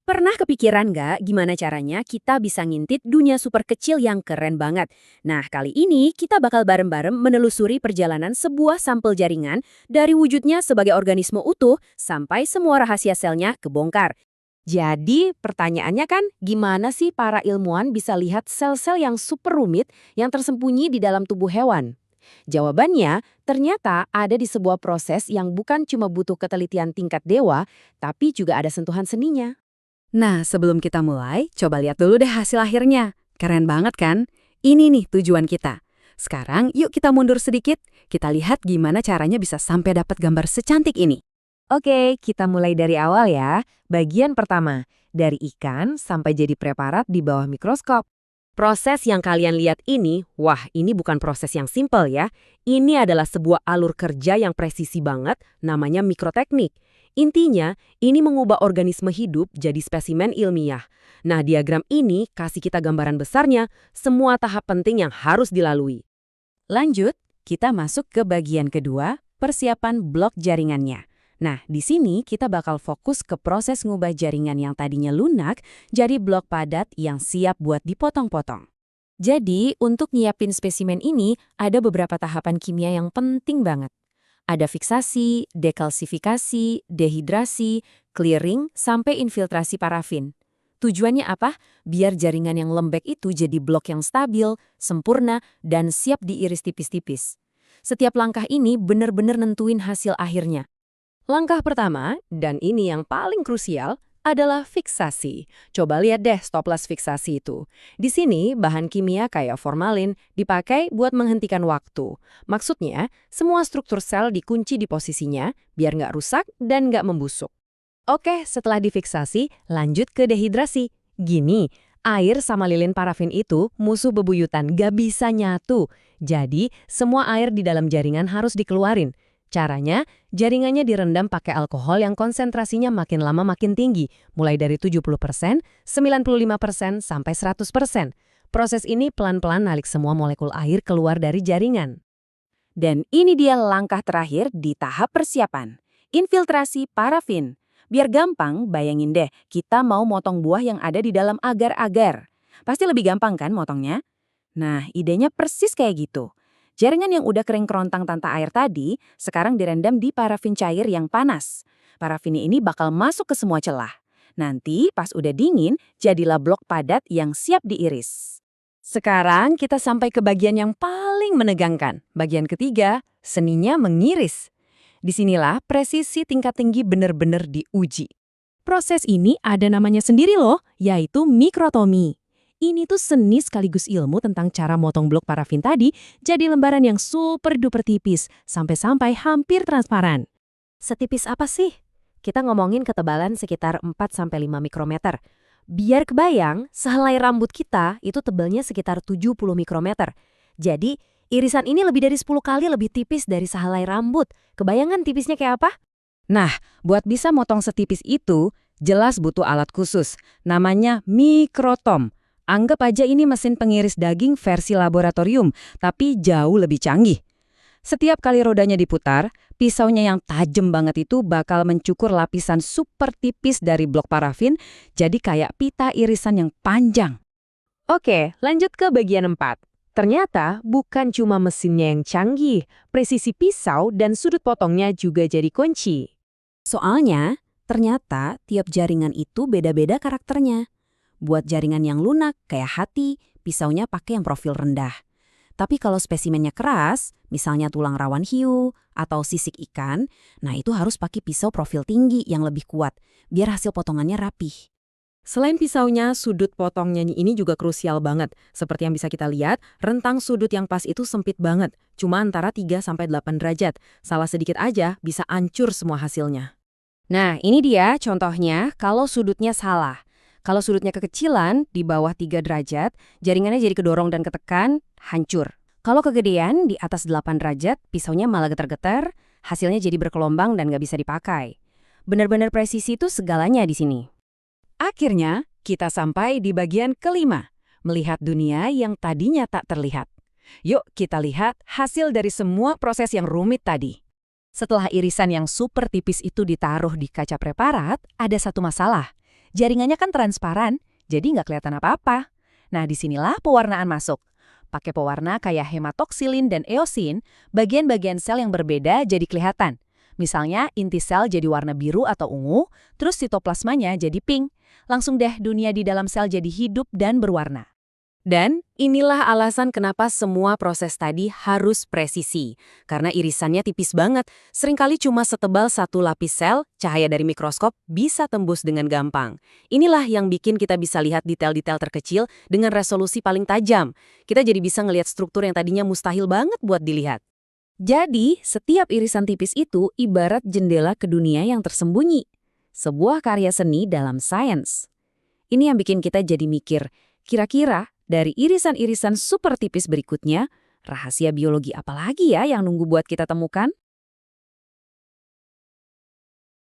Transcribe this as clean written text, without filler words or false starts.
Pernah kepikiran nggak gimana caranya kita bisa ngintip dunia super kecil yang keren banget? Nah, kali ini kita bakal bareng-bareng menelusuri perjalanan sebuah sampel jaringan dari wujudnya sebagai organisme utuh sampai semua rahasia selnya kebongkar. Jadi pertanyaannya kan, gimana sih para ilmuwan bisa lihat sel-sel yang super rumit yang tersembunyi di dalam tubuh hewan? Jawabannya, ternyata ada di sebuah proses yang bukan cuma butuh ketelitian tingkat dewa, tapi juga ada sentuhan seninya. Nah, sebelum kita mulai, coba lihat dulu deh hasil akhirnya. Keren banget kan? Ini nih tujuan kita. Sekarang yuk kita mundur sedikit, kita lihat gimana caranya bisa sampai dapat gambar secantik ini. Oke, kita mulai dari awal ya. Bagian pertama, dari ikan sampai jadi preparat di bawah mikroskop. Proses yang kalian lihat ini, wah ini bukan proses yang simpel ya. Ini adalah sebuah alur kerja yang presisi banget, namanya mikroteknik. Intinya, ini mengubah organisme hidup jadi spesimen ilmiah. Nah, diagram ini kasih kita gambaran besarnya, semua tahap penting yang harus dilalui. Lanjut, kita masuk ke bagian kedua, persiapan blok jaringannya. Nah, di sini kita bakal fokus ke proses ngubah jaringan yang tadinya lunak jadi blok padat yang siap buat dipotong-potong. Jadi, untuk nyiapin spesimen ini, ada beberapa tahapan kimia yang penting banget. Ada fiksasi, dekalsifikasi, dehidrasi, clearing, sampai infiltrasi parafin. Tujuannya apa? Biar jaringan yang lembek itu jadi blok yang stabil, sempurna, dan siap diiris tipis-tipis. Setiap langkah ini benar-benar nentuin hasil akhirnya. Langkah pertama, dan ini yang paling krusial, adalah fiksasi. Coba lihat deh stoples fiksasi itu. Di sini, bahan kimia kayak formalin dipakai buat menghentikan waktu. Maksudnya, semua struktur sel dikunci di posisinya, biar nggak rusak dan nggak membusuk. Oke, setelah difiksasi, lanjut ke dehidrasi. Gini, air sama lilin parafin itu musuh bebuyutan, nggak bisa nyatu. Jadi, semua air di dalam jaringan harus dikeluarin. Caranya, jaringannya direndam pakai alkohol yang konsentrasinya makin lama makin tinggi, mulai dari 70%, 95%, sampai 100%. Proses ini pelan-pelan narik semua molekul air keluar dari jaringan. Dan ini dia langkah terakhir di tahap persiapan. Infiltrasi parafin. Biar gampang, bayangin deh, kita mau motong buah yang ada di dalam agar-agar. Pasti lebih gampang kan motongnya? Nah, idenya persis kayak gitu. Jaringan yang udah kering kerontang tanpa air tadi, sekarang direndam di parafin cair yang panas. Parafin ini bakal masuk ke semua celah. Nanti pas udah dingin, jadilah blok padat yang siap diiris. Sekarang kita sampai ke bagian yang paling menegangkan. Bagian ketiga, seninya mengiris. Disinilah presisi tingkat tinggi benar-benar diuji. Proses ini ada namanya sendiri loh, yaitu mikrotomi. Ini tuh seni sekaligus ilmu tentang cara motong blok parafin tadi jadi lembaran yang super duper tipis, sampai-sampai hampir transparan. Setipis apa sih? Kita ngomongin ketebalan sekitar 4-5 mikrometer. Biar kebayang, sehelai rambut kita itu tebalnya sekitar 70 mikrometer. Jadi, irisan ini lebih dari 10 kali lebih tipis dari sehelai rambut. Kebayangan tipisnya kayak apa? Nah, buat bisa motong setipis itu, jelas butuh alat khusus. Namanya mikrotom. Anggap aja ini mesin pengiris daging versi laboratorium, tapi jauh lebih canggih. Setiap kali rodanya diputar, pisaunya yang tajam banget itu bakal mencukur lapisan super tipis dari blok parafin, jadi kayak pita irisan yang panjang. Oke, lanjut ke bagian 4. Ternyata bukan cuma mesinnya yang canggih, presisi pisau dan sudut potongnya juga jadi kunci. Soalnya, ternyata tiap jaringan itu beda-beda karakternya. Buat jaringan yang lunak, kayak hati, pisaunya pakai yang profil rendah. Tapi kalau spesimennya keras, misalnya tulang rawan hiu atau sisik ikan, nah itu harus pakai pisau profil tinggi yang lebih kuat, biar hasil potongannya rapih. Selain pisaunya, sudut potongnya ini juga krusial banget. Seperti yang bisa kita lihat, rentang sudut yang pas itu sempit banget, cuma antara 3-8 derajat. Salah sedikit aja bisa hancur semua hasilnya. Nah, ini dia contohnya kalau sudutnya salah. Kalau sudutnya kekecilan, di bawah 3 derajat, jaringannya jadi kedorong dan ketekan, hancur. Kalau kegedean, di atas 8 derajat, pisaunya malah getar-getar, hasilnya jadi berkelombang dan nggak bisa dipakai. Benar-benar presisi itu segalanya di sini. Akhirnya, kita sampai di bagian kelima, melihat dunia yang tadinya tak terlihat. Yuk kita lihat hasil dari semua proses yang rumit tadi. Setelah irisan yang super tipis itu ditaruh di kaca preparat, ada satu masalah. Jaringannya kan transparan, jadi nggak kelihatan apa-apa. Nah, disinilah pewarnaan masuk. Pakai pewarna kayak hematoksilin dan eosin, bagian-bagian sel yang berbeda jadi kelihatan. Misalnya, inti sel jadi warna biru atau ungu, terus sitoplasmanya jadi pink. Langsung deh dunia di dalam sel jadi hidup dan berwarna. Dan inilah alasan kenapa semua proses tadi harus presisi. Karena irisannya tipis banget, seringkali cuma setebal satu lapis sel, cahaya dari mikroskop bisa tembus dengan gampang. Inilah yang bikin kita bisa lihat detail-detail terkecil dengan resolusi paling tajam. Kita jadi bisa ngelihat struktur yang tadinya mustahil banget buat dilihat. Jadi, setiap irisan tipis itu ibarat jendela ke dunia yang tersembunyi. Sebuah karya seni dalam sains. Ini yang bikin kita jadi mikir, kira-kira dari irisan-irisan super tipis berikutnya, rahasia biologi apa lagi ya yang nunggu buat kita temukan?